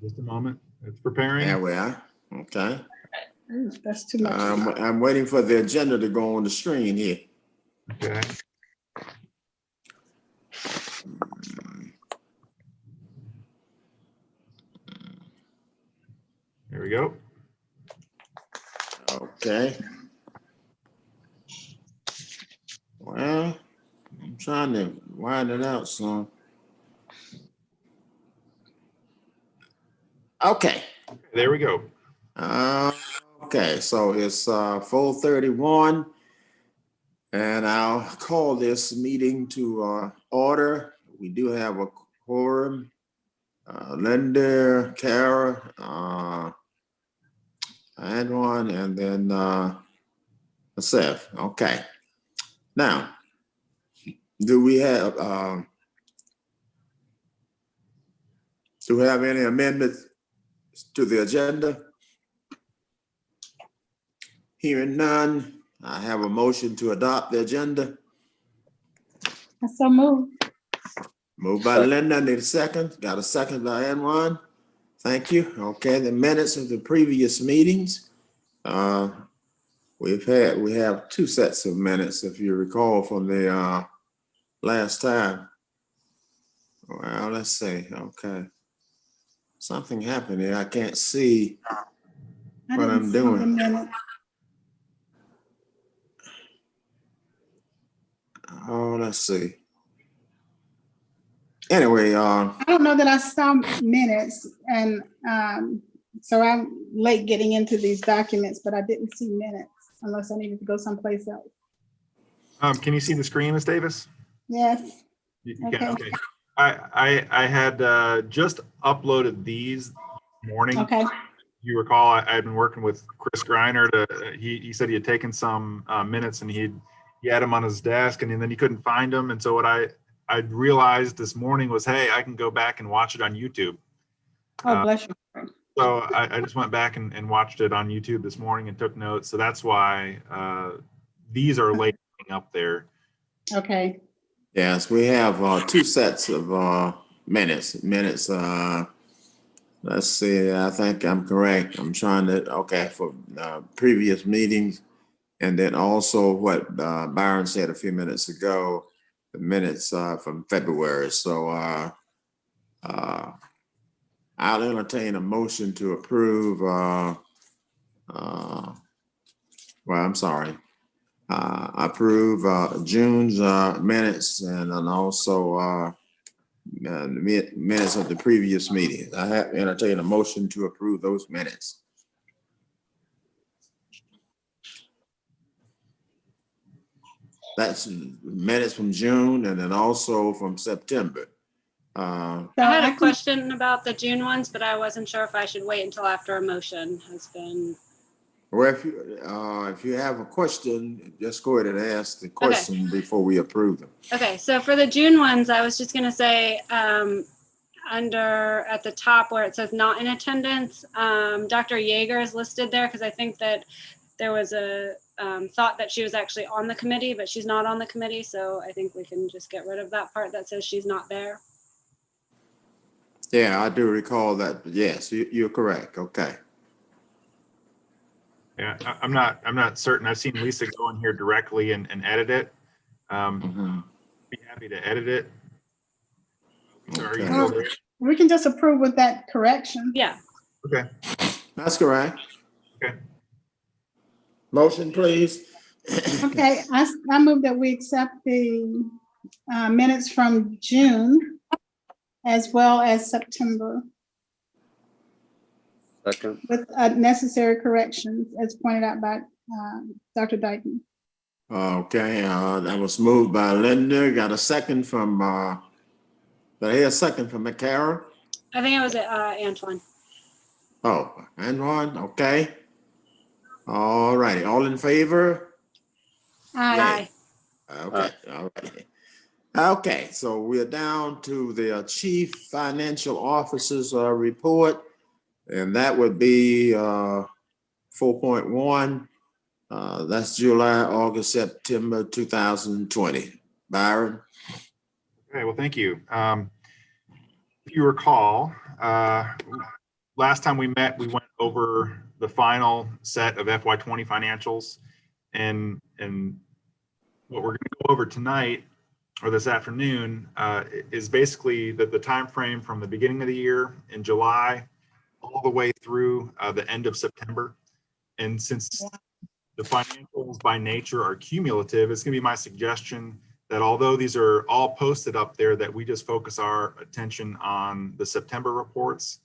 Just a moment. It's preparing. There we are. Okay. Ooh, that's too much. I'm waiting for the agenda to go on the screen here. Okay. There we go. Okay. Well, I'm trying to wind it out some. Okay. There we go. Okay, so it's 4:31, and I'll call this meeting to order. We do have a quorum. Linda, Kara, Antoine, and then Seth. Okay. Now, do we have any amendments to the agenda? Hearing none, I have a motion to adopt the agenda. I so moved. Moved by Linda, need a second. Got a second by Anwan. Thank you. Okay, the minutes of the previous meetings. We have two sets of minutes, if you recall, from the last time. Well, let's see. Okay. Something happened here. I can't see I what didn't I'm see the doing. minute. Oh, let's see. Anyway, I don't know that I saw minutes, and so I'm late getting into these documents, but I didn't see minutes unless I needed to go someplace else. Can you see the screen, Ms. Davis? Yes. You Okay. can. Okay. I had just uploaded these morning. Okay. You recall, I had been working with Chris Greiner he said he had taken some minutes and he had them on his desk, and then he couldn't find them. And so what I realized this morning was, hey, I can go back and watch it on YouTube. Oh, bless you. So I just went back and watched it on YouTube this morning and took notes. So that's why these are late up there. Okay. yes, we have two sets of minutes. Let's see, I think I'm correct. I'm trying to, okay, for previous meetings. And then also what Byron said a few minutes ago, the minutes from February. So I'll entertain a motion to approve, I'm sorry, approve June's minutes and then also the minutes of the previous meeting. I have entertained a motion to approve those minutes. That's minutes from June and then also from September. I had a question about the June ones, but I wasn't sure if I should wait until after a motion has been. Or if you have a question, just go ahead and ask the question before we approve them. Okay, so for the June ones, I was just going to say under at the top where it says not in attendance, Dr. Yeager is listed there because I think that there was a thought that she was actually on the committee, but she's not on the committee. So I think we can just get rid of that part that says she's not there. Yeah, I do recall that. Yes, you're correct. Okay. Yeah, I'm not certain. I've seen Lisa go in here directly and edit it. Be happy to edit it. So are you still there? We can just approve with that correction. Yeah. Okay. That's correct. Okay. Motion, please. Okay, I move that we accept the minutes from June as well as September Second. with necessary corrections as pointed out by Dr. Dyken. Okay, that was moved by Linda. Got a second from, did I hear a second from McCara? I think it was Antoine. Oh, Antoine, okay. All righty, all in favor? Aye. Okay, all right. Okay, so we're down to the Chief Financial Officer's report, and that would be 4.1. That's July, August, September 2020. Byron? Okay, well, thank you. If you recall, last time we met, we went over the final set of FY20 financials, and what we're going to go over tonight or this afternoon is basically the time frame from the beginning of the year in July all the way through the end of September. And since the financials by nature are cumulative, it's going to be my suggestion that although these are all posted up there, that we just focus our attention on the September reports.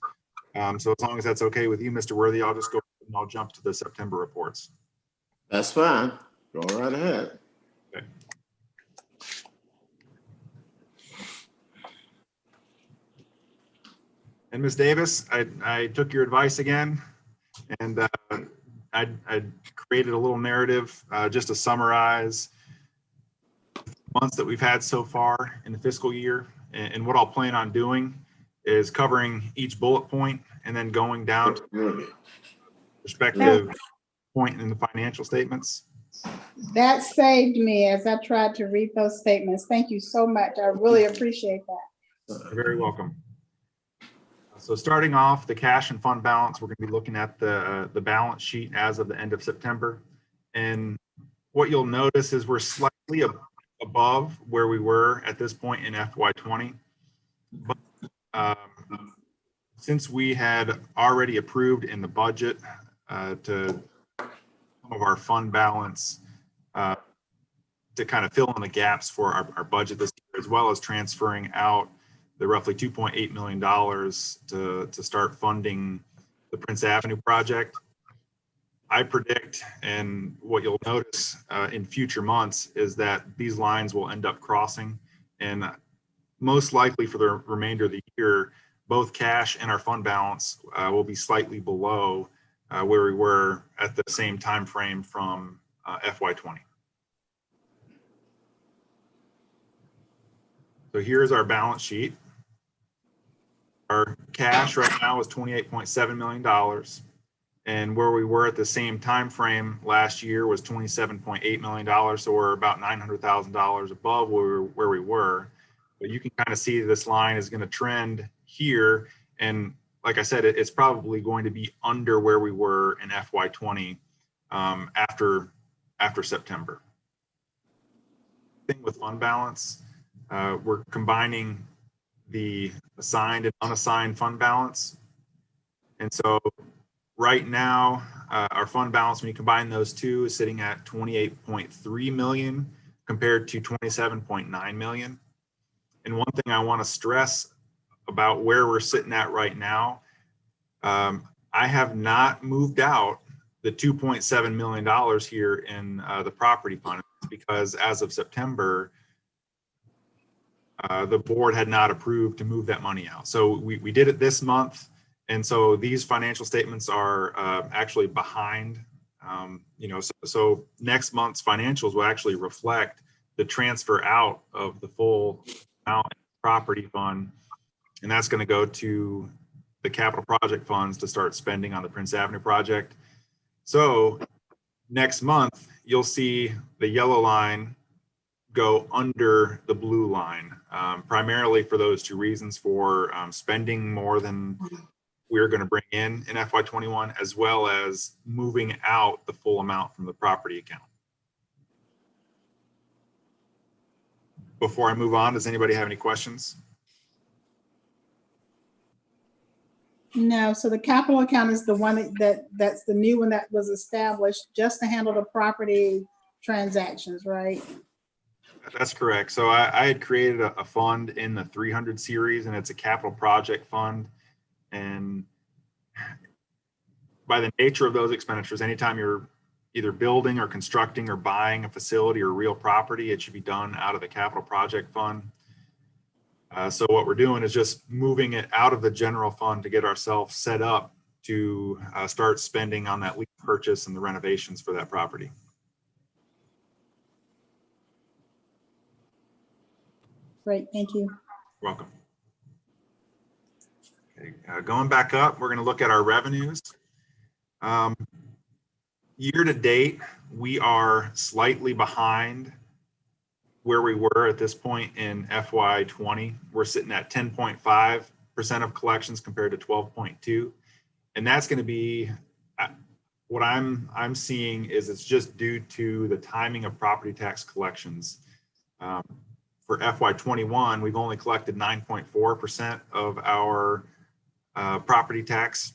So as long as that's okay with you, Mr. Worthy, I'll just go and I'll jump to the September reports. That's fine. Go right ahead. Okay. And Ms. Davis, I took your advice again, and I created a little narrative just to summarize months that we've had so far in the fiscal year. And what I'll plan on doing is covering each bullet point and then going down to the respective point in the financial statements. That saved me as I tried to read those statements. Thank you so much. I really appreciate that. You're very welcome. So starting off the cash and fund balance, we're going to be looking at the balance sheet as of the end of September. And what you'll notice is we're slightly above where we were at this point in FY20. But since we had already approved in the budget to some of our fund balance to kind of fill in the gaps for our budget this year, as well as transferring out the roughly $2.8 million to start funding the Prince Avenue project. I predict, and what you'll notice in future months, is that these lines will end up crossing, and most likely for the remainder of the year, both cash and our fund balance will be slightly below where we were at the same time frame from FY20. So here's our balance sheet. Our cash right now is $28.7 million. And where we were at the same time frame last year was $27.8 million. So we're about $900,000 above where we were. But you can kind of see this line is going to trend here. And like I said, it's probably going to be under where we were in FY20 after September. Thing with fund balance, we're combining the assigned and unassigned fund balance. And so right now, our fund balance, when you combine those two, is sitting at 28.3 million compared to 27.9 million. And one thing I want to stress about where we're sitting at right now, I have not moved out the $2.7 million here in the property fund, because as of September, the board had not approved to move that money out. So we did it this month. And so these financial statements are actually behind, so next month's financials will actually reflect the transfer out of the full amount property fund. And that's going to go to the capital project funds to start spending on the Prince Avenue project. So next month, you'll see the yellow line go under the blue line, primarily for those two reasons: for spending more than we're going to bring in FY21, as well as moving out the full amount from the property account. Before I move on, does anybody have any questions? No, so the capital account is the one that's the new one that was established just to handle the property transactions, right? That's correct. So I had created a fund in the 300 series, and it's a capital project fund. And by the nature of those expenditures, anytime you're either building or constructing or buying a facility or real property, it should be done out of the capital project fund. So what we're doing is just moving it out of the general fund to get ourselves set up to start spending on that lease purchase and the renovations for that property. Great, thank you. You're welcome. Okay, going back up, we're going to look at our revenues. Year to date, we are slightly behind where we were at this point in FY20. We're sitting at 10.5% of collections compared to 12.2%. And that's going to be what I'm seeing is it's just due to the timing of property tax collections. For FY21, we've only collected 9.4% of our property tax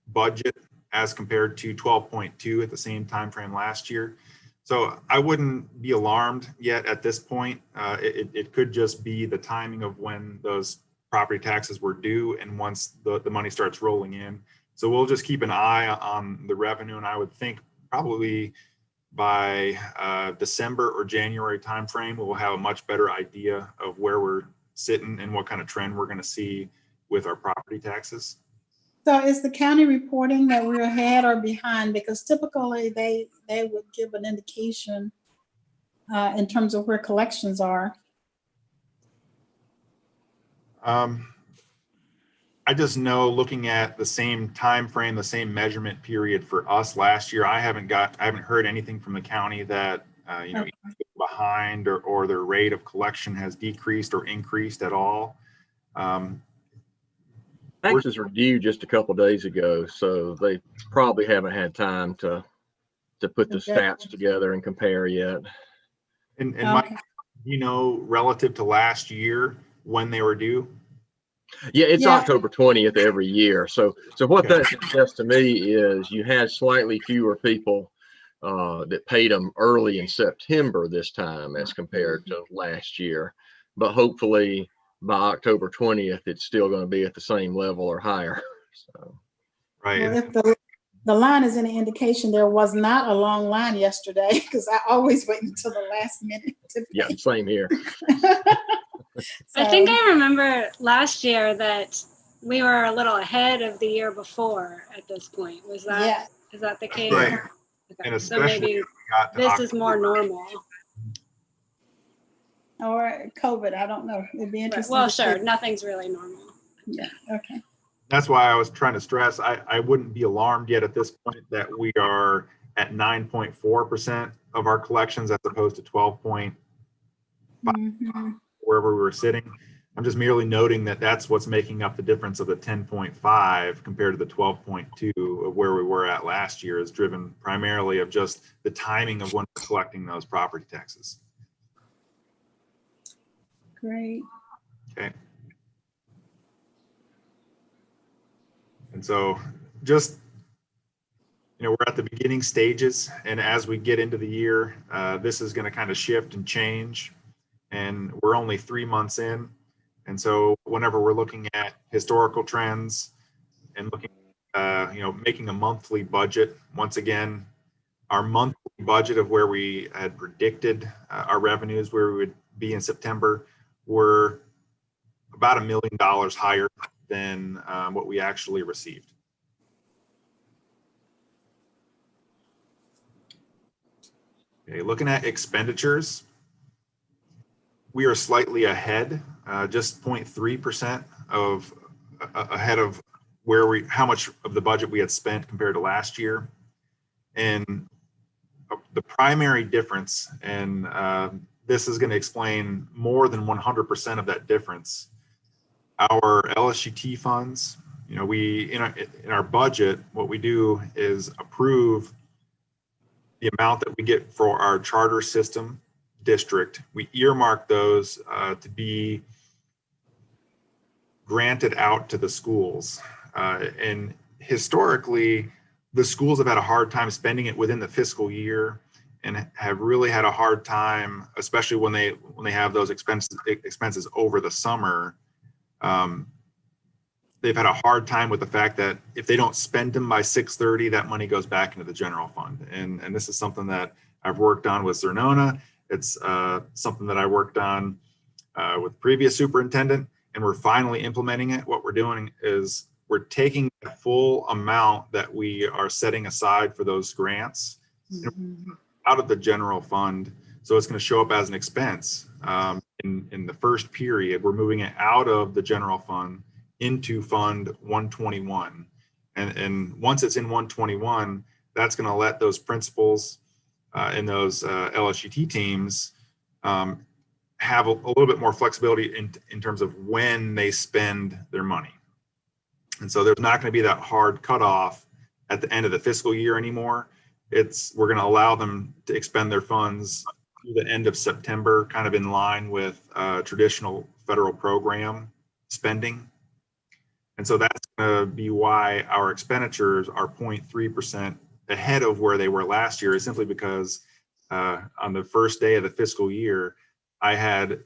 budget as compared to 12.2 at the same time frame last year. So I wouldn't be alarmed yet at this point. It could just be the timing of when those property taxes were due and once the money starts rolling in. So we'll just keep an eye on the revenue, and I would think probably by December or January timeframe, we'll have a much better idea of where we're sitting and what kind of trend we're going to see with our property taxes. So is the county reporting that we're ahead or behind? Because typically they would give an indication in terms of where collections are. I just know looking at the same time frame, the same measurement period for us last year, I haven't heard anything from the county that Okay. behind or their rate of collection has decreased or increased at all. Taxes were due just a couple days ago, so they probably haven't had time to put the Okay. stats together and compare yet. And Mike, Okay. relative to last year when they were due? Yeah, it's Yeah. October 20th every year. So what Okay. that suggests to me is you had slightly fewer people that paid them early in September this time as compared to last year. But hopefully by October 20th, it's still going to be at the same level or higher. So. Right. Well, if the line is any indication, there was not a long line yesterday because I always wait until the last minute to Yeah, pay. same here. I think So, I remember last year that we were a little ahead of the year before at this point. Is that the case? Right. Okay. And So especially maybe if we got to this is more October. normal. or COVID, I don't know. It'd be Right. interesting. Well, to see. sure, nothing's really normal. Yeah. Okay. That's why I was trying to stress, I wouldn't be alarmed yet at this point that we are at 9.4% of our collections as opposed to 12 point Mhm. wherever we were sitting. I'm just merely noting that that's what's making up the difference of the 10.5 compared to the 12.2 of where we were at last year is driven primarily of just the timing of when we're collecting those property taxes. Great. Okay. And so just, we're at the beginning stages, and as we get into the year, this is going to kind of shift and change, and we're only 3 months in. And so whenever we're looking at historical trends and looking, making a monthly budget, once again, our monthly budget of where we had predicted our revenues, where we would be in September, were about $1 million higher than what we actually received. Okay, looking at expenditures, we are slightly ahead, just 0.3% ahead of how much of the budget we had spent compared to last year. And the primary difference, and this is going to explain more than 100% of that difference, our LSUT funds. We in our budget, what we do is approve the amount that we get for our charter system district. We earmark those to be granted out to the schools. And historically, the schools have had a hard time spending it within the fiscal year and have really had a hard time, especially when they have those expenses over the summer. They've had a hard time with the fact that if they don't spend them by 6:30, that money goes back into the general fund. And this is something that I've worked on with Zernona. It's something that I worked on with previous superintendent, and we're finally implementing it. What we're doing is we're taking the full amount that we are setting aside for those grants out of the general fund. So it's going to show up as an expense in the first period. We're moving it out of the general fund into Fund 121. And once it's in 121, that's going to let those principals and those LSUT teams have a little bit more flexibility in terms of when they spend their money. And so there's not going to be that hard cutoff at the end of the fiscal year anymore. We're going to allow them to expend their funds through the end of September, kind of in line with traditional federal program spending. And so that's going to be why our expenditures are 0.3% ahead of where they were last year, is simply because on the first day of the fiscal year, I had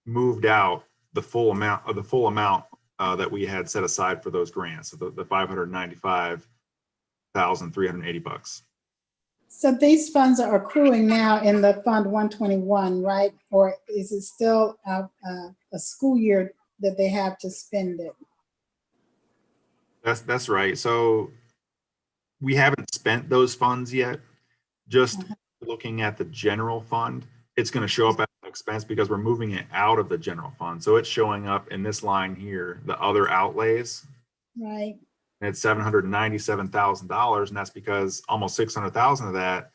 moved out the full amount that we had set aside for those grants, so the $595,380. So these funds are accruing now in the Fund 121, right? Or is it still a school year that they have to spend it? That's right. So we haven't spent those funds yet. Just looking at the general fund, it's going to show up as an expense because we're moving it out of the general fund. So it's showing up in this line here, the other outlays. Right. And it's $797,000, and that's because almost 600,000 of that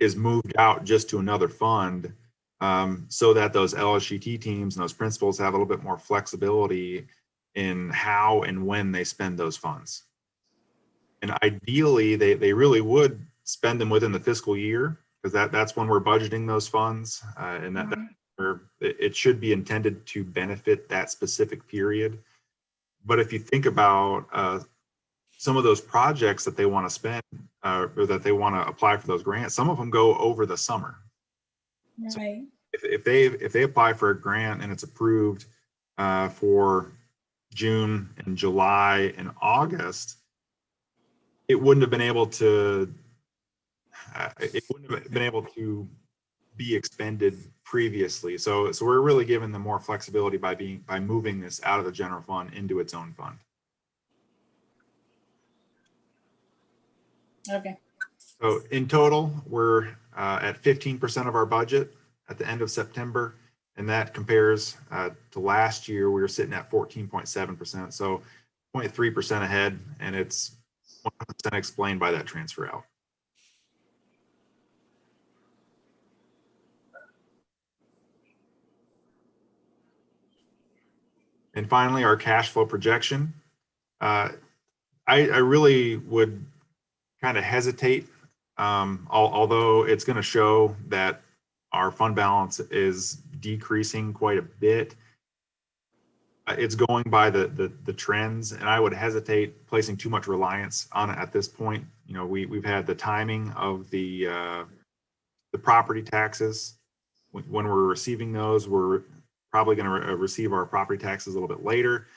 is moved out just to another fund, so that those LSGT teams and those principals have a little bit more flexibility in how and when they spend those funds. And ideally, they really would spend them within the fiscal year, because that's when we're budgeting those funds, and it should be intended to benefit that specific period. But if you think about some of those projects that they want to spend, or that they want to apply for those grants, some of them go over the summer. Right. So if they apply for a grant and it's approved for June and July and August, it wouldn't have been able to be expended previously. So we're really giving them more flexibility by moving this out of the general fund into its own fund. Okay. So in total, we're at 15% of our budget at the end of September, and that compares to last year. We were sitting at 14.7%, so 0.3% ahead, and it's 100% explained by that transfer out. And finally, our cash flow projection. I really would kind of hesitate, although it's going to show that our fund balance is decreasing quite a bit. It's going by the trends, and I would hesitate placing too much reliance on it at this point. You know, we've had the timing of the property taxes. When we're receiving those, we're probably going to receive our property taxes a little bit later.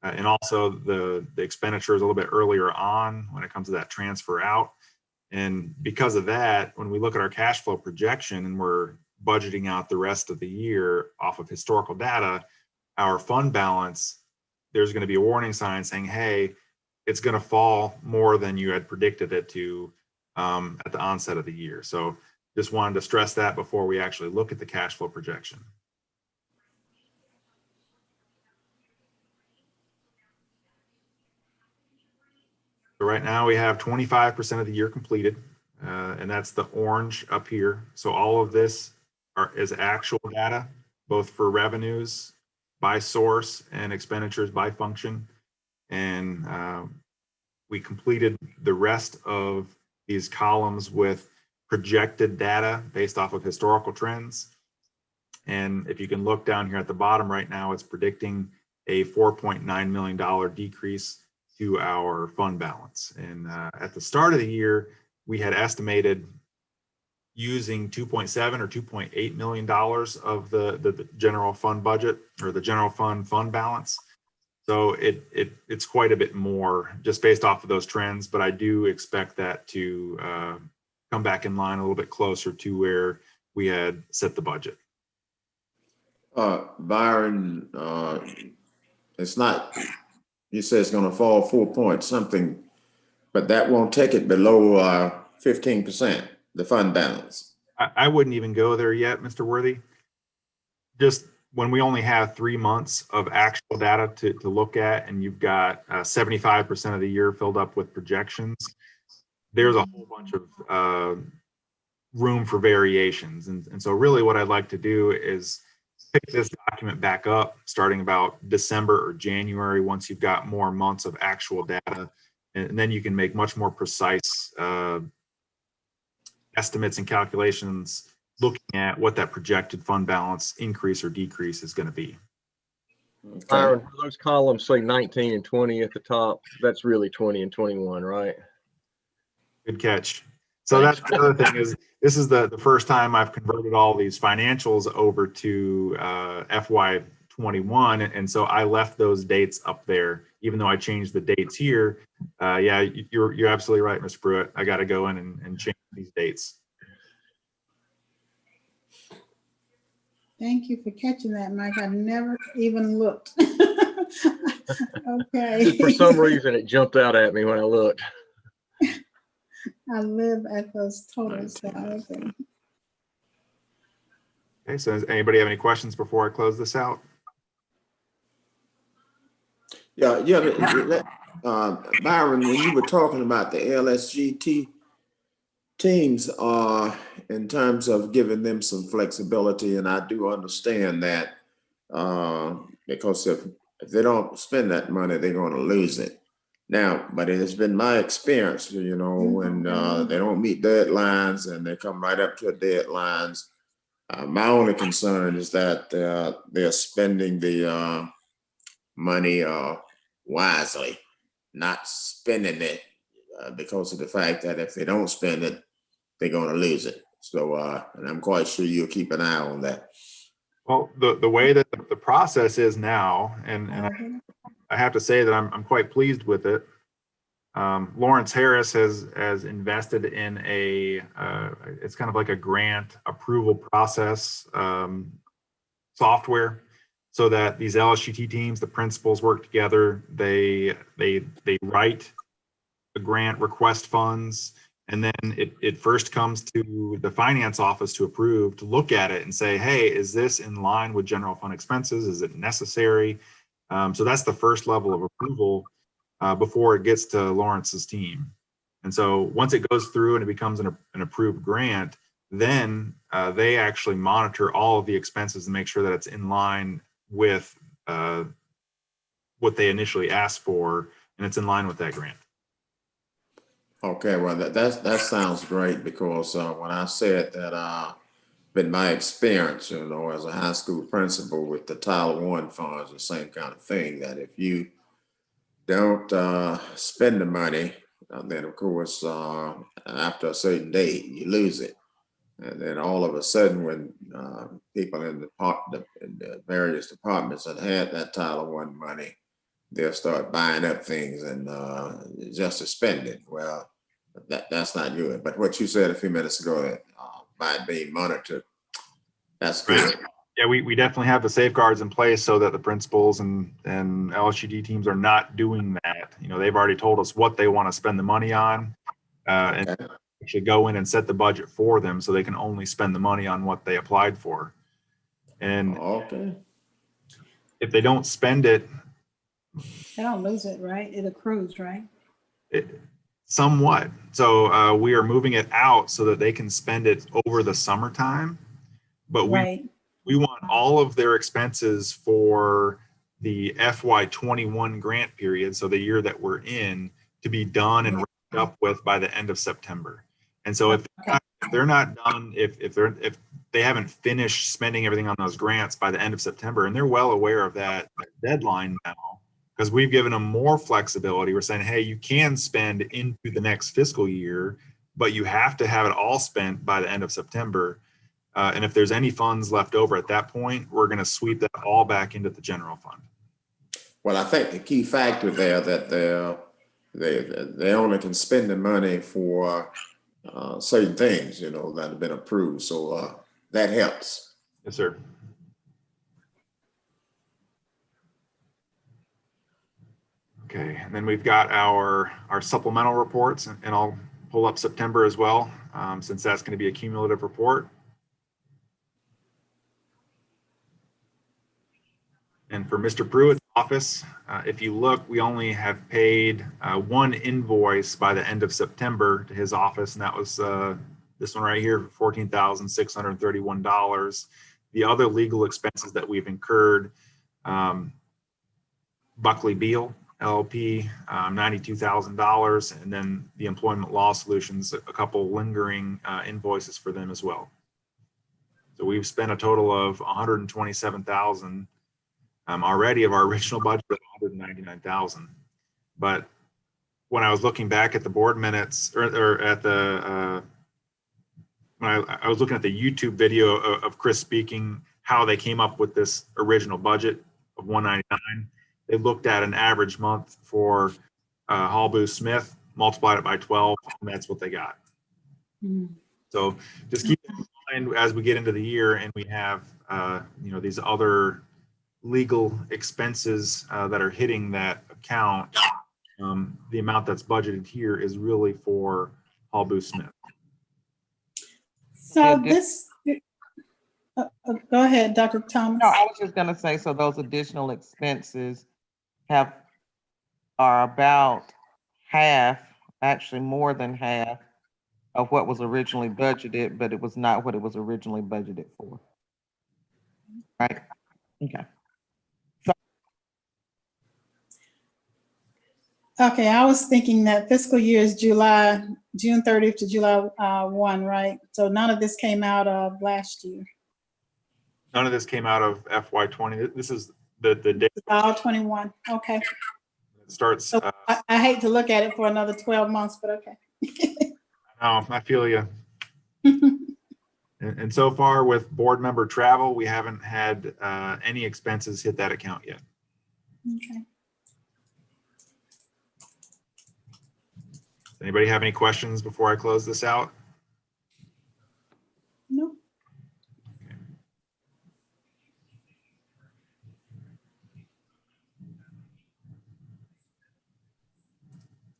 And also the expenditures a little bit earlier on when it comes to that transfer out. And because of that, when we look at our cash flow projection and we're budgeting out the rest of the year off of historical data, our fund balance, there's going to be a warning sign saying, hey, it's going to fall more than you had predicted it to at the onset of the year. So just wanted to stress that before we actually look at the cash flow projection. So right now we have 25% of the year completed, and that's the orange up here. So all of this is actual data, both for revenues by source and expenditures by function. And we completed the rest of these columns with projected data based off of historical trends. And if you can look down here at the bottom right now, it's predicting a $4.9 million decrease to our fund balance. And at the start of the year, we had estimated using 2.7 or $2.8 million of the general fund budget, or the general fund balance. So it's quite a bit more just based off of those trends, but I do expect that to come back in line a little bit closer to where we had set the budget. Byron, it's not, you say it's going to fall 4 point something, but that won't take it below 15%, the fund balance. I wouldn't even go there yet, Mr. Worthy. Just when we only have 3 months of actual data to look at, and you've got 75% of the year filled up with projections, there's a whole bunch of room for variations. And so really what I'd like to do is pick this document back up starting about December or January, once you've got more months of actual data. And then you can make much more precise estimates and calculations looking at what that projected fund balance increase or decrease is going to be. Okay. Byron, those columns say 19 and 20 at the top. That's really 20 and 21, right? Good catch. So Thanks. that's the other thing is this is the first time I've converted all these financials over to FY21. And so I left those dates up there, even though I changed the dates here. Yeah, you're absolutely right, Mr. Pruitt. I got to go in and change these dates. Thank you for catching that, Mike. I never even looked. Okay. For some reason, it jumped out at me when I looked. I live at those totals. So, okay. Okay, so does anybody have any questions before I close this out? Byron, when you were talking about the LSGT teams, in terms of giving them some flexibility, and I do understand that, because if they don't spend that money, they're going to lose it. Now, but it has been my experience, you know, when they don't meet deadlines and they come right up to deadlines. My only concern is that they're spending the money wisely, not spending it because of the fact that if they don't spend it, they're going to lose it. So, and I'm quite sure you'll keep an eye on that. Well, the way that the process is now, and I have to say that I'm quite pleased with it. Lawrence Harris has invested in it's kind of like a grant approval process software, so that these LSGT teams, the principals work together. They write the grant request funds, and then it first comes to the finance office to approve, to look at it and say, hey, is this in line with general fund expenses? Is it necessary? So that's the first level of approval before it gets to Lawrence's team. And so once it goes through and it becomes an approved grant, then they actually monitor all of the expenses and make sure that it's in line with what they initially asked for, and it's in line with that grant. Okay, well, that sounds great, because when I said that, been my experience, you know, as a high school principal with the Title I funds, the same kind of thing, that if you don't spend the money, then of course, after a certain date, you lose it. And then all of a sudden, when people in the various departments that had that Title I money, they'll start buying up things and just to spend it. Well, that's not good. But what you said a few minutes ago, that by being monitored, that's good. Yeah, we definitely have the safeguards in place so that the principals and LSGT teams are not doing that. You know, they've already told us what they want to spend the money on, and Okay. actually go in and set the budget for them so they can only spend the money on what they applied for. And Okay. if they don't spend it, They don't lose it, right? It accrues, right? somewhat. So we are moving it out so that they can spend it over the summertime. But Right. we want all of their expenses for the FY21 grant period, so the year that we're in, to be done and wrapped up with by the end of September. And so if they're not done, if they haven't finished spending everything on those grants by the end of September, and they're well aware of that deadline now, because we've given them more flexibility. We're saying, hey, you can spend into the next fiscal year, but you have to have it all spent by the end of September. And if there's any funds left over at that point, we're going to sweep that all back into the general fund. Well, I think the key factor there that they only can spend the money for certain things, you know, that have been approved. So that helps. Yes, sir. Okay, and then we've got our supplemental reports, and I'll pull up September as well, since that's going to be a cumulative report. And for Mr. Pruitt's office, if you look, we only have paid one invoice by the end of September to his office, and that was this one right here for $14,631. the other legal expenses that we've incurred, Buckley Beal LLP, $92,000, and then the Employment Law Solutions, a couple lingering invoices for them as well. So we've spent a total of $127,000 already of our original budget of $199,000. But when I was looking back at the board minutes, or at the when I was looking at the YouTube video of Chris speaking how they came up with this original budget of $199, they looked at an average month for Hall Booth Smith, multiplied it by 12, and that's what they got. So just keep in mind as we get into the year and we have these other legal expenses that are hitting that account, the amount that's budgeted here is really for Hall Booth Smith. So this, go ahead, Dr. Thomas. No, I was just gonna say, so those additional expenses are about half, actually more than half of what was originally budgeted, but it was not what it was originally budgeted for. Right? Okay. Okay, I was thinking that fiscal year is June 30th to July 1, right? So none of this came out of last year. None of this came out of FY20. This is the date It's all 21, okay. that starts. So I hate to look at it for another 12 months, but okay. No, I feel you. And so far with board member travel, we haven't had any expenses hit that account yet. Okay. Anybody have any questions before I close this out? No.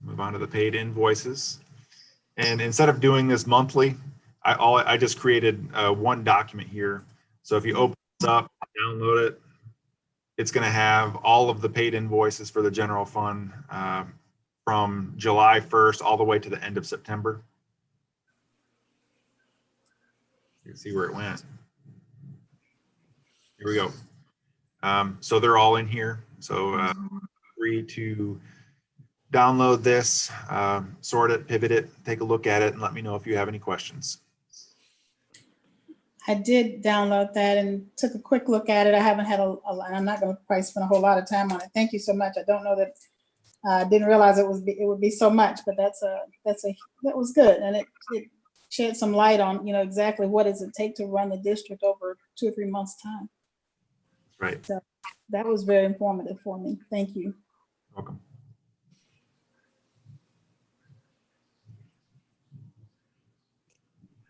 Move on to the paid invoices. And instead of doing this monthly, I just created one document here. So if you open this up, download it, it's going to have all of the paid invoices for the general fund from July 1st all the way to the end of September. You can see where it went. Here we go. So they're all in here. So free to download this, sort it, pivot it, take a look at it, and let me know if you have any questions. I did download that and took a quick look at it. I haven't had a lot. I'm not going to probably spend a whole lot of time on it. Thank you so much. I don't know that didn't realize it would be so much, but that was good, and it shed some light on exactly what does it take to run the district over 2 or 3 months time. Right. So that was very informative for me. Thank you. Welcome.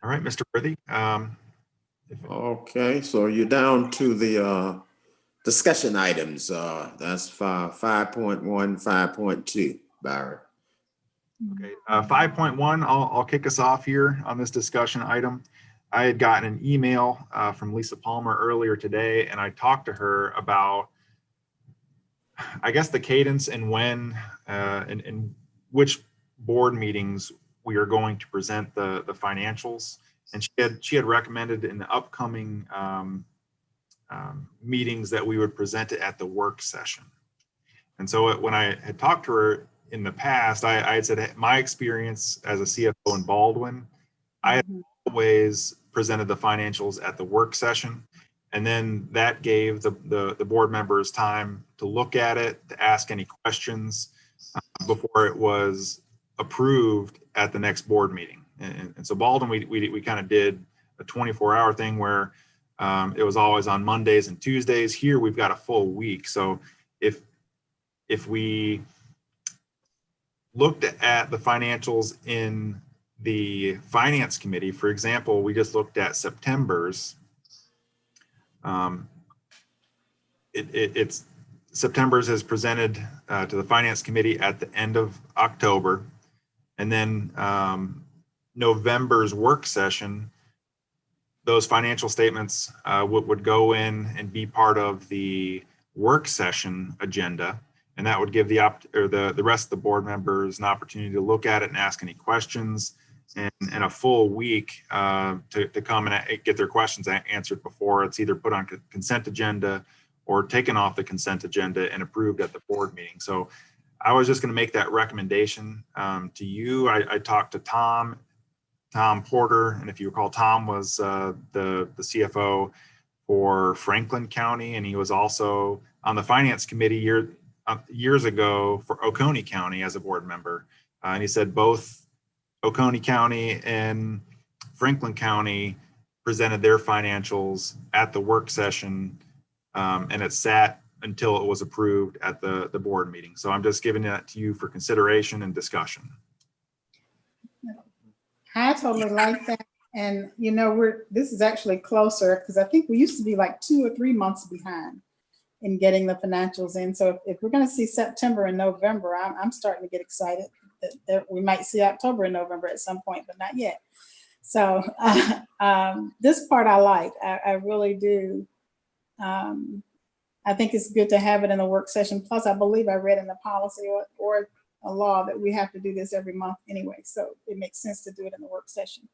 All right, Mr. Worthy. Okay, so you're down to the discussion items. That's 5.1, 5.2, Byron. Okay, 5.1, I'll kick us off here on this discussion item. I had gotten an email from Lisa Palmer earlier today, and I talked to her about, I guess, the cadence and when and which board meetings we are going to present the financials. And she had recommended in the upcoming meetings that we would present it at the work session. And so when I had talked to her in the past, I had said, hey, my experience as a CFO in Baldwin, I had always presented the financials at the work session. And then that gave the board members time to look at it, to ask any questions before it was approved at the next board meeting. And so Baldwin, we kind of did a 24-hour thing where it was always on Mondays and Tuesdays. Here we've got a full week. So if we looked at the financials in the finance committee, for example, we just looked at September's. It's September's is presented to the finance committee at the end of October, and then November's work session, those financial statements would go in and be part of the work session agenda, and that would give the rest of the board members an opportunity to look at it and ask any questions. and a full week to come and get their questions answered before it's either put on consent agenda or taken off the consent agenda and approved at the board meeting. So I was just going to make that recommendation to you. I talked to Tom Porter, and if you recall, Tom was the CFO for Franklin County, and he was also on the finance committee years ago for Oconee County as a board member. And he said both Oconee County and Franklin County presented their financials at the work session, and it sat until it was approved at the board meeting. So I'm just giving that to you for consideration and discussion. I totally like that. And this is actually closer because I think we used to be like 2 or 3 months behind in getting the financials in. So if we're going to see September and November, I'm starting to get excited that we might see October and November at some point, but not yet. So this part I like, I really do. I think it's good to have it in the work session. Plus, I believe I read in the policy or a law that we have to do this every month anyway. So it makes sense to do it in the work session.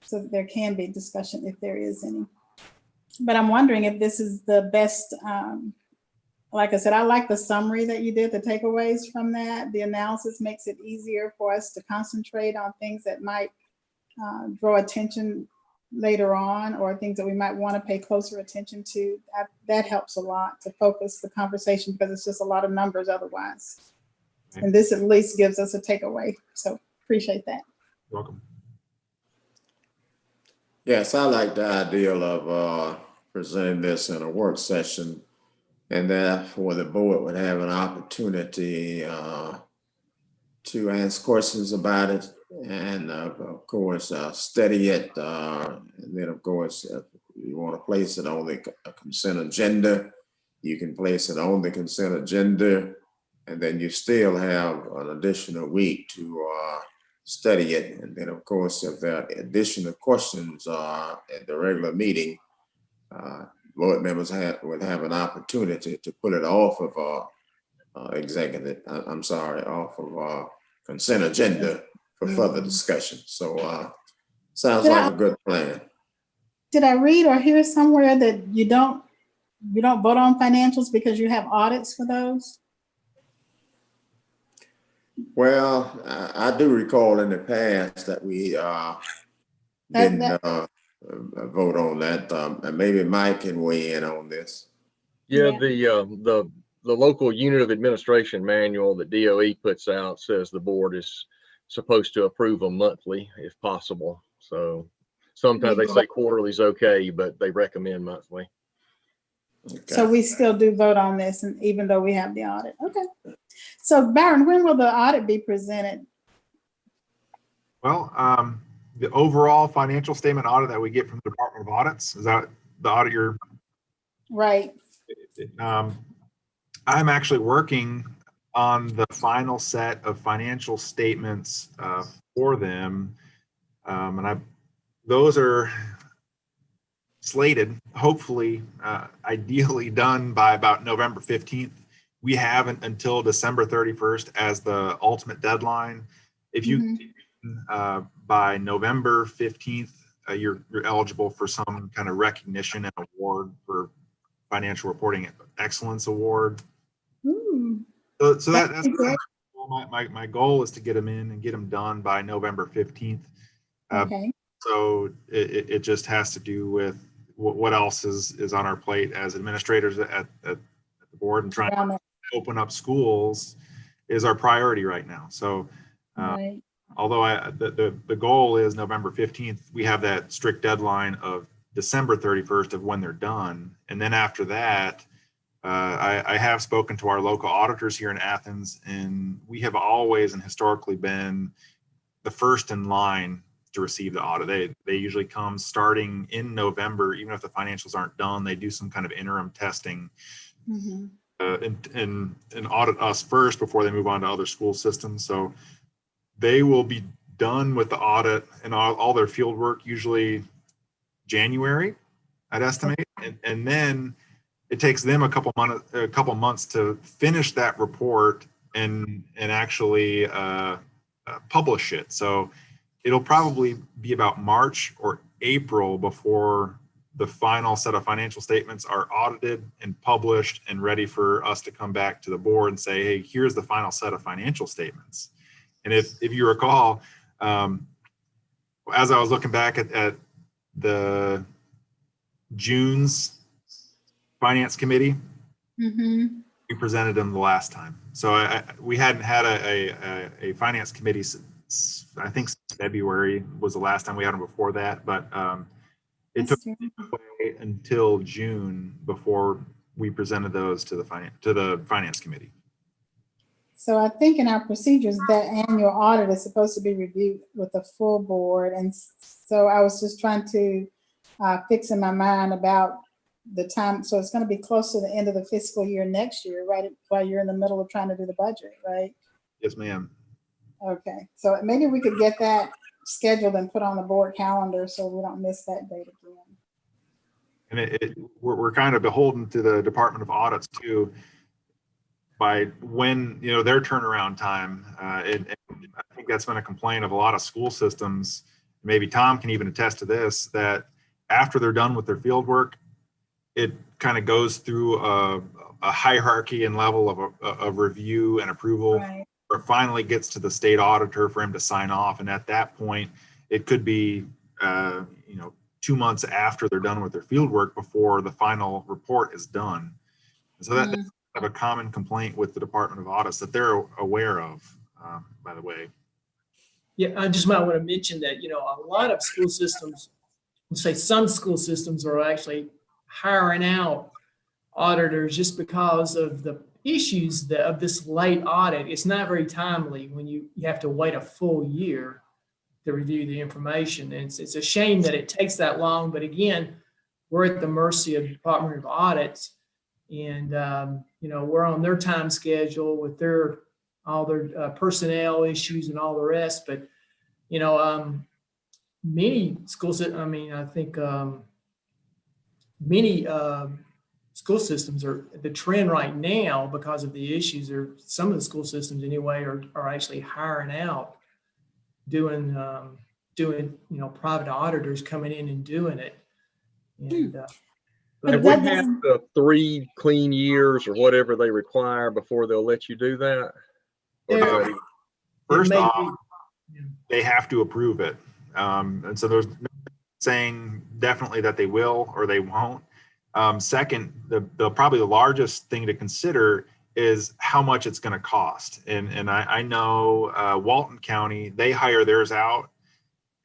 So that there can be discussion if there is any. But I'm wondering if this is the best, like I said, I like the summary that you did, the takeaways from that. The analysis makes it easier for us to concentrate on things that might draw attention later on, or things that we might want to pay closer attention to. That helps a lot to focus the conversation because it's just a lot of numbers otherwise. And this at least gives us a takeaway. So appreciate that. You're welcome. Yes, I like the idea of presenting this in a work session, and therefore the board would have an opportunity to ask questions about it, and of course study it, and then of course if you want to place it on the consent agenda, you can place it on the consent agenda, and then you still have an additional week to study it. And then of course if there are additional questions at the regular meeting, board members would have an opportunity to put it off of off of consent agenda for further discussion. So sounds like a good plan. Did I read or hear somewhere that you don't vote on financials because you have audits for those? Well, I do recall in the past that we didn't vote on that, and maybe Mike can weigh in on this. Yeah, the local unit of administration manual that DOE puts out says the board is supposed to approve them monthly if possible. So sometimes they say quarterly is okay, but they recommend monthly. Okay. So we still do vote on this, and even though we have the audit. Okay. So Byron, when will the audit be presented? Well, the overall financial statement audit that we get from the Department of Audits, is that the audit you're? Right. I'm actually working on the final set of financial statements for them. And those are slated, hopefully, ideally done by about November 15th. We have until December 31st as the ultimate deadline. If you by November 15th, you're eligible for some kind of recognition and award for Financial Reporting Excellence Award. So that's my goal is to get them in and get them done by November 15th. Okay. So it just has to do with what else is on our plate as administrators at the board, and trying to open up schools is our priority right now. So Right. although the goal is November 15th, we have that strict deadline of December 31st of when they're done. And then after that, I have spoken to our local auditors here in Athens, and we have always and historically been the first in line to receive the audit. They usually come starting in November, even if the financials aren't done. They do some kind of interim testing and audit us first before they move on to other school systems. So they will be done with the audit and all their field work usually January, I'd estimate, and then it takes them a couple months to finish that report and actually publish it. So it'll probably be about March or April before the final set of financial statements are audited and published and ready for us to come back to the board and say, hey, here's the final set of financial statements. And if you recall, as I was looking back at the June's finance committee, Mm-hmm. we presented them the last time. So we hadn't had a finance committee since, I think February was the last time we had them before that, but it took until June before we presented those to the finance committee. So I think in our procedures, that annual audit is supposed to be reviewed with the full board. And so I was just trying to fix in my mind about the time. So it's going to be close to the end of the fiscal year next year, right? While you're in the middle of trying to do the budget, right? Yes, ma'am. Okay. So maybe we could get that scheduled and put on the board calendar so we don't miss that date again. And we're kind of beholden to the Department of Audits too, by when, their turnaround time. And I think that's been a complaint of a lot of school systems. Maybe Tom can even attest to this, that after they're done with their field work, it kind of goes through a hierarchy and level of review and approval, Right. or finally gets to the state auditor for him to sign off. And at that point, it could be, 2 months after they're done with their field work before the final report is done. So that's kind of a common complaint with the Department of Audits that they're aware of, by the way. Yeah, I just might want to mention that, a lot of school systems, let's say some school systems are actually hiring out auditors just because of the issues of this late audit. It's not very timely when you have to wait a full year to review the information. And it's a shame that it takes that long. But again, we're at the mercy of the Department of Audits. And, we're on their time schedule with all their personnel issues and all the rest. But, many schools, I think many school systems are, the trend right now because of the issues, or some of the school systems anyway, are actually hiring out, doing private auditors coming in and doing it. And, Have we had the 3 clean years or whatever they require before they'll let you do that? First may off, be. they have to approve it. And so there's no saying definitely that they will or they won't. Second, probably the largest thing to consider is how much it's going to cost. And I know Walton County, they hire theirs out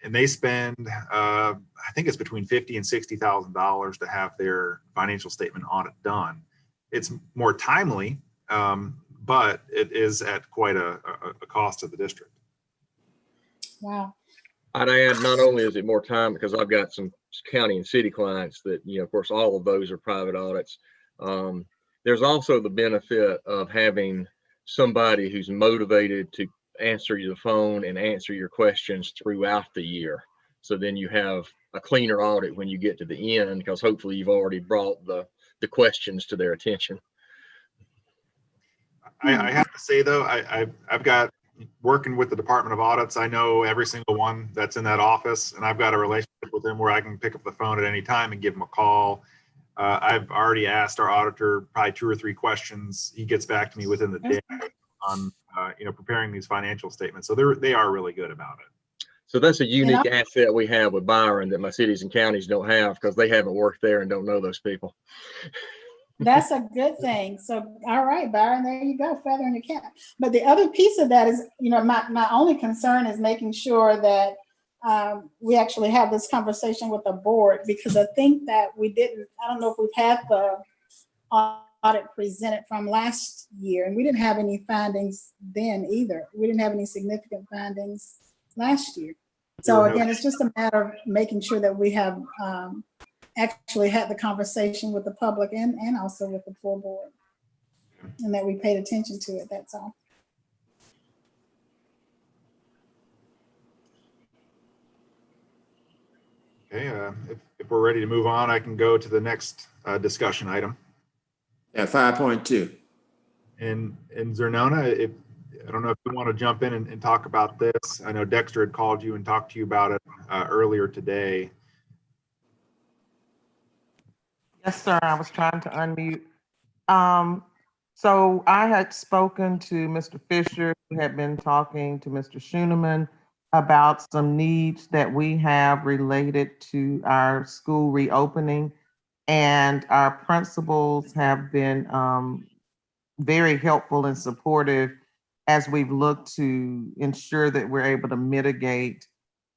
and they spend, I think it's between $50,000 and $60,000 to have their financial statement audit done. It's more timely, but it is at quite a cost to the district. Wow. I'd add, not only is it more time, because I've got some county and city clients that, of course, all of those are private audits. There's also the benefit of having somebody who's motivated to answer the phone and answer your questions throughout the year. So then you have a cleaner audit when you get to the end, because hopefully you've already brought the questions to their attention. I have to say though, I've got, working with the Department of Audits, I know every single one that's in that office, and I've got a relationship with them where I can pick up the phone at any time and give them a call. I've already asked our auditor probably 2 or 3 questions. He gets back to me within the day on preparing these financial statements. So they are really good about it. So that's a unique asset we have with Byron that my cities and counties don't have, because they haven't worked there and don't know those people. That's a good thing. So, all right, Byron, there you go, feather in your cap. But the other piece of that is, my only concern is making sure that we actually have this conversation with the board, because I think that I don't know if we've had the audit presented from last year, and we didn't have any findings then either. We didn't have any significant findings last year. So again, it's just a matter of making sure that we have actually had the conversation with the public and also with the full board, and that we paid attention to it. That's all. Okay, if we're ready to move on, I can go to the next discussion item. Yeah, 5.2. In Zernona, I don't know if you want to jump in and talk about this. I know Dexter had called you and talked to you about it earlier today. Yes, sir. I was trying to unmute. So I had spoken to Mr. Fisher, who had been talking to Mr. Schooneman about some needs that we have related to our school reopening. And our principals have been very helpful and supportive as we've looked to ensure that we're able to mitigate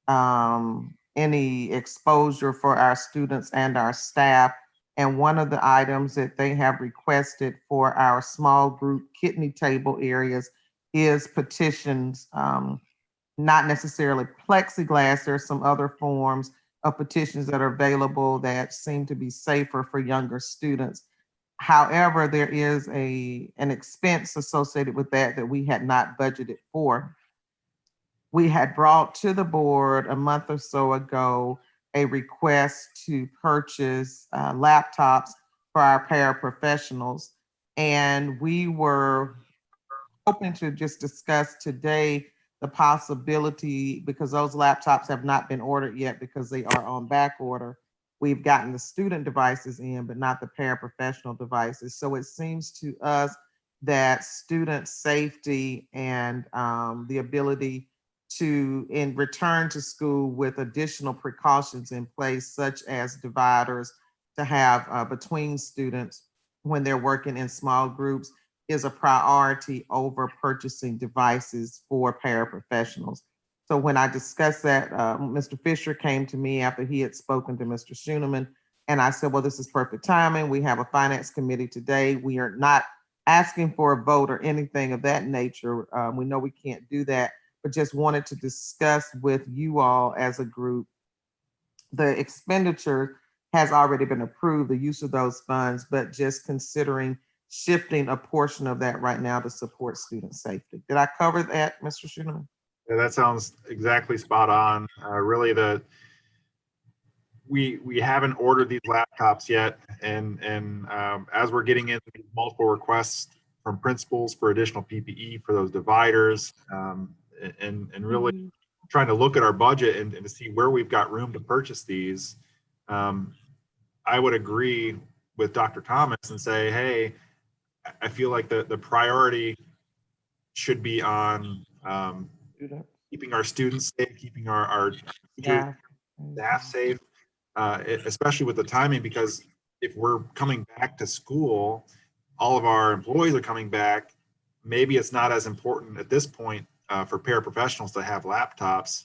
any exposure for our students and our staff. And one of the items that they have requested for our small group kidney table areas is petitions, not necessarily plexiglass. There's some other forms of petitions that are available that seem to be safer for younger students. However, there is an expense associated with that we had not budgeted for. We had brought to the board a month or so ago a request to purchase laptops for our paraprofessionals. And we were hoping to just discuss today the possibility, because those laptops have not been ordered yet because they are on back order. We've gotten the student devices in, but not the paraprofessional devices. So it seems to us that student safety and the ability to return to school with additional precautions in place, such as dividers to have between students when they're working in small groups, is a priority over purchasing devices for paraprofessionals. So when I discussed that, Mr. Fisher came to me after he had spoken to Mr. Schooneman, and I said, well, this is perfect timing. We have a finance committee today. We are not asking for a vote or anything of that nature. We know we can't do that, but just wanted to discuss with you all as a group. The expenditure has already been approved, the use of those funds, but just considering shifting a portion of that right now to support student safety. Did I cover that, Mr. Schooneman? Yeah, that sounds exactly spot on. Really, we haven't ordered these laptops yet, and as we're getting in multiple requests from principals for additional PPE for those dividers, and really trying to look at our budget and to see where we've got room to purchase these. I would agree with Dr. Thomas and say, hey, I feel like the priority should be on keeping our students safe, keeping our teachers, staff safe, especially with the timing, because if we're coming back to school, all of our employees are coming back. Maybe it's not as important at this point for paraprofessionals to have laptops.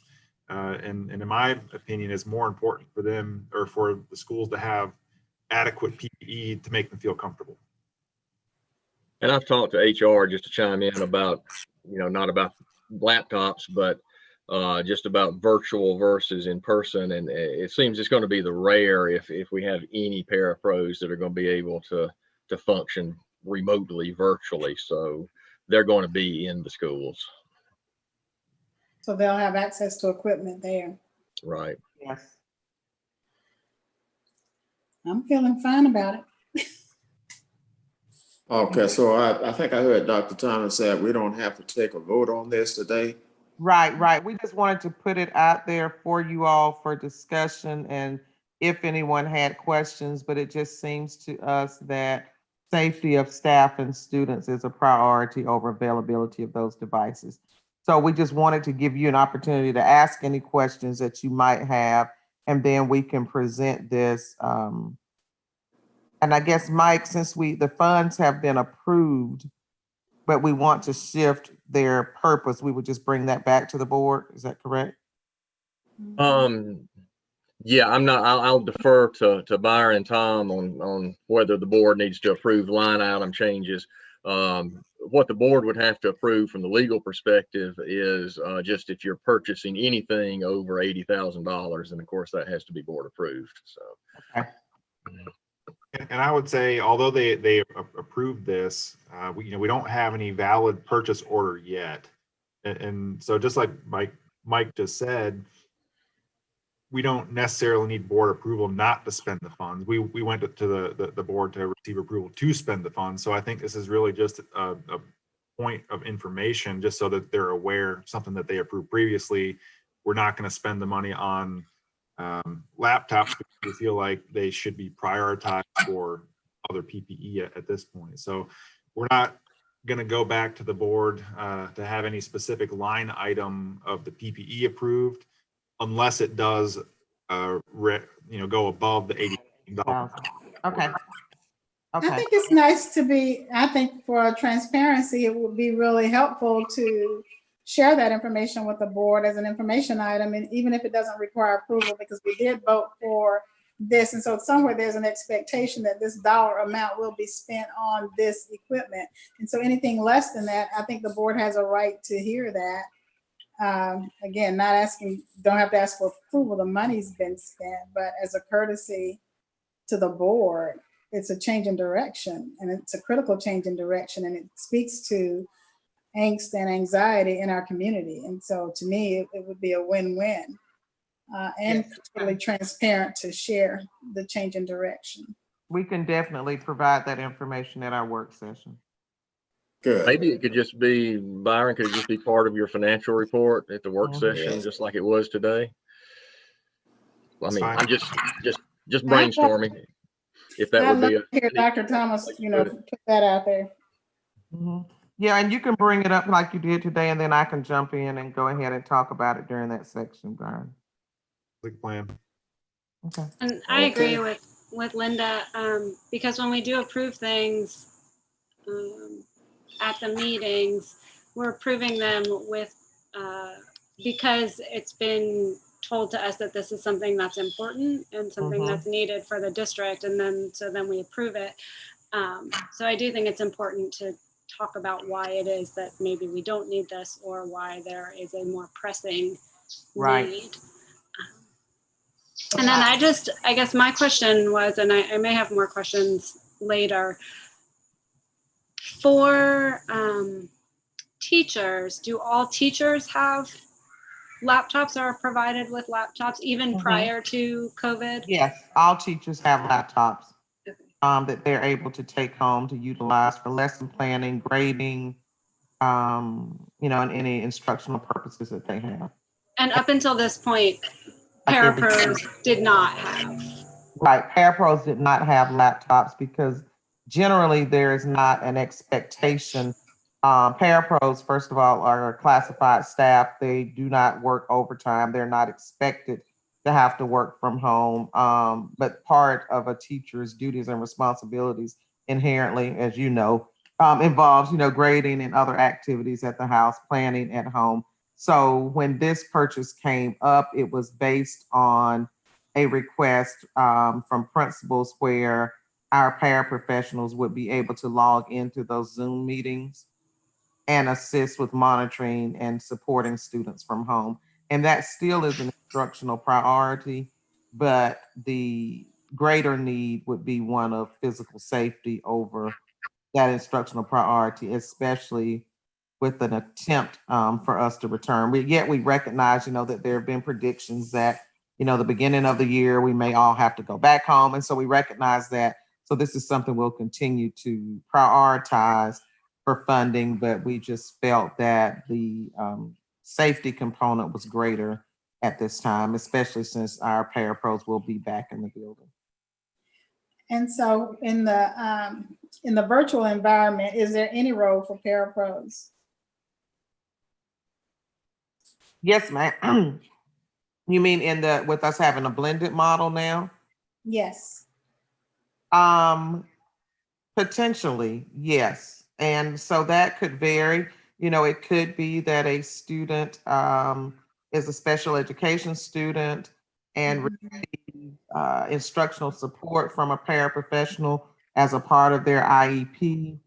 And in my opinion, it's more important for them or for the schools to have adequate PPE to make them feel comfortable. And I've talked to HR just to chime in about, not about laptops, but just about virtual versus in person. And it seems it's going to be the rare if we have any parapros that are going to be able to function remotely, virtually. So they're going to be in the schools. So they'll have access to equipment there. Right. Yes. I'm feeling fine about it. Okay, so I think I heard Dr. Thomas said we don't have to take a vote on this today. Right. We just wanted to put it out there for you all for discussion and if anyone had questions, but it just seems to us that safety of staff and students is a priority over availability of those devices. So we just wanted to give you an opportunity to ask any questions that you might have, and then we can present this. And I guess, Mike, since the funds have been approved, but we want to shift their purpose, we would just bring that back to the board. Is that correct? Yeah, I'll defer to Byron and Tom on whether the board needs to approve line item changes. What the board would have to approve from the legal perspective is just if you're purchasing anything over $80,000, and of course that has to be board approved. So. Okay. And I would say, although they approved this, we don't have any valid purchase order yet. And so just like Mike just said, we don't necessarily need board approval not to spend the funds. We went to the board to receive approval to spend the funds. So I think this is really just a point of information, just so that they're aware, something that they approved previously. We're not going to spend the money on laptops, because we feel like they should be prioritized for other PPE at this point. So we're not going to go back to the board to have any specific line item of the PPE approved, unless it does, go above the $80,000. Okay. I Okay. think it's nice to be, I think for transparency, it would be really helpful to share that information with the board as an information item, and even if it doesn't require approval, because we did vote for this. And so somewhere there's an expectation that this dollar amount will be spent on this equipment. And so anything less than that, I think the board has a right to hear that. Again, not asking, don't have to ask for approval, the money's been spent, but as a courtesy to the board, it's a change in direction, and it's a critical change in direction, and it speaks to angst and anxiety in our community. And so to me, it would be a win-win and Yes. totally transparent to share the change in direction. We can definitely provide that information at our work session. Good. Maybe it could just be, Byron, could it just be part of your financial report at the work Mhm. session, Yes. just like it was today? I That's mean, fine. I'm just brainstorming. If that I'd would love be to hear Dr. Thomas, like put that out there. Mhm. Yeah, and you can bring it up like you did today, and then I can jump in and go ahead and talk about it during that section, Brian. Big plan. Okay. And I agree Okay. with Linda, because when we do approve things at the meetings, we're approving them with, because it's been told to us that this is something that's important and something Mhm. that's needed for the district, and then we approve it. So I do think it's important to talk about why it is that maybe we don't need this, or why there is a more pressing Right. need. And then I guess my question was, and I may have more questions later, for teachers, do all teachers have laptops or are provided with laptops even Mhm. prior to COVID? Yes, all teachers have laptops Okay. that they're able to take home to utilize for lesson planning, grading, and any instructional purposes that they have. And up until this point, Like every- parapros did not have. Right, parapros did not have laptops because generally there is not an expectation. Parapros, first of all, are classified staff. They do not work overtime. They're not expected to have to work from home. But part of a teacher's duties and responsibilities inherently, as you know, involves, grading and other activities at the house, planning at home. So when this purchase came up, it was based on a request from principals where our paraprofessionals would be able to log into those Zoom meetings and assist with monitoring and supporting students from home. And that still is an instructional priority, but the greater need would be one of physical safety over that instructional priority, especially with an attempt for us to return. Yet we recognize, that there have been predictions that, the beginning of the year, we may all have to go back home. And so we recognize that. So this is something we'll continue to prioritize for funding, but we just felt that the safety component was greater at this time, especially since our parapros will be back in the building. And so in the virtual environment, is there any role for parapros? Yes, ma'am. You mean with us having a blended model now? Yes. Potentially, yes. And so that could vary. It could be that a student is a special education student and receives instructional support from a paraprofessional as a part of their IEP.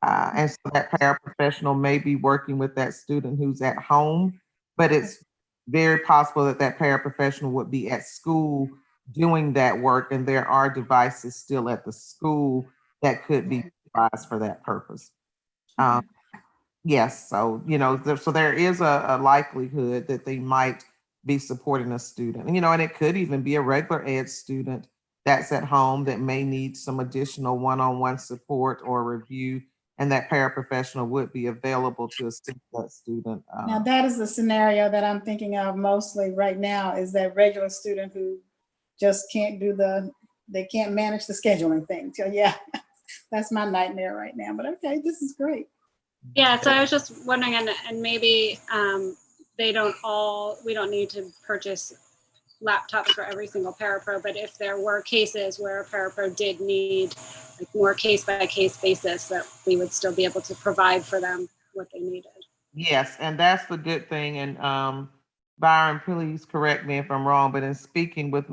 And so that paraprofessional may be working with that student who's at home, but it's very possible that that paraprofessional would be at school doing that work, and there are devices still at the school that could be utilized for that purpose. Yes, so so there is a likelihood that they might be supporting a student, and it could even be a regular ed student that's at home that may need some additional one-on-one support or review and that paraprofessional would be available to assist that student. Now, that is the scenario that I'm thinking of mostly right now, is that regular student who just can't they can't manage the scheduling thing. So yeah, that's my nightmare right now, but okay, this is great. Yeah, so I was just wondering, and maybe we don't need to purchase laptops for every single parapro, but if there were cases where a parapro did need like more case by case basis, that we would still be able to provide for them what they needed. Yes, and that's the good thing. And Byron, please correct me if I'm wrong, but in speaking with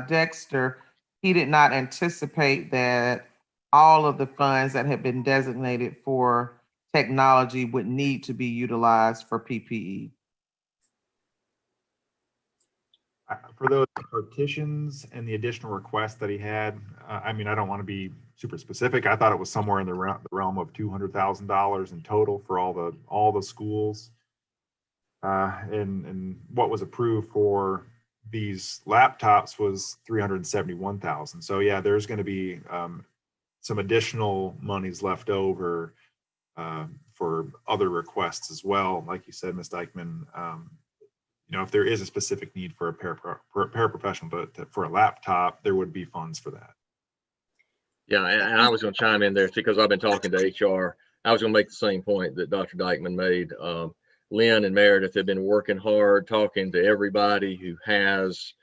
Dexter, he did not anticipate that all of the funds that had been designated for technology would need to be utilized for PPE. For those partitions and the additional requests that he had, I mean, I don't want to be super specific. I thought it was somewhere in the realm of $200,000 in total for all the schools. And what was approved for these laptops was $371,000. So yeah, there's going to be some additional monies left over for other requests as well. Like you said, Ms. Dykeman, if there is a specific need for a paraprofessional, but for a laptop, there would be funds for that. Yeah, and I was going to chime in there because I've been talking to HR. I was going to make the same point that Dr. Dykeman made. Lynn and Meredith have been working hard, talking to everybody who has,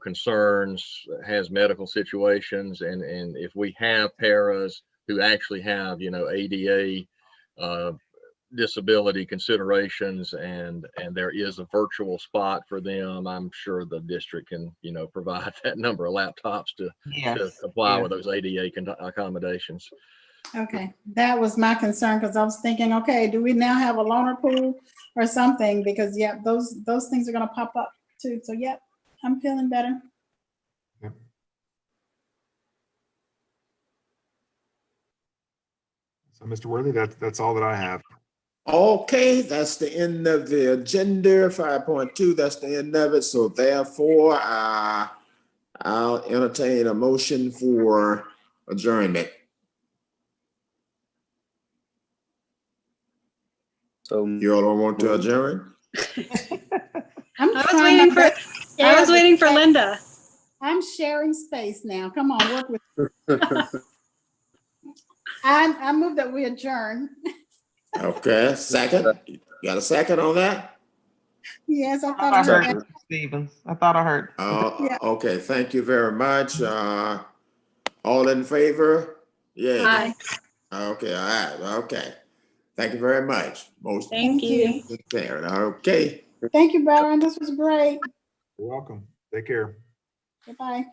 concerns, has medical situations. And if we have paras who actually have, ADA disability considerations and there is a virtual spot for them, I'm sure the district can, provide that number of laptops to comply with those ADA accommodations. Okay, that was my concern, because I was thinking, okay, do we now have a loaner pool or something? Because yeah, those things are gonna pop up too. So yeah, I'm feeling better. Yep. So Mr. Worthy, that's all that I have. Okay, that's the end of the agenda, 5.2, that's the end of it. So therefore, I'll entertain a motion for adjournment. So You all don't want to adjourn? I'm I was trying waiting my for best to share I was the waiting for space. Linda. I'm sharing space now. Come on, work with. I move that we adjourn. Okay, second. You got a second on that? Yes, I I thought thought I I heard heard that. Mr. Stevens. I thought I heard. Yeah. Okay, thank you very much. All in favor? Yeah. Hi. Okay, all right, okay. Thank you very much. Most Thank you. there. Okay. Thank you, Byron. This was great. You're welcome. Take care. Goodbye.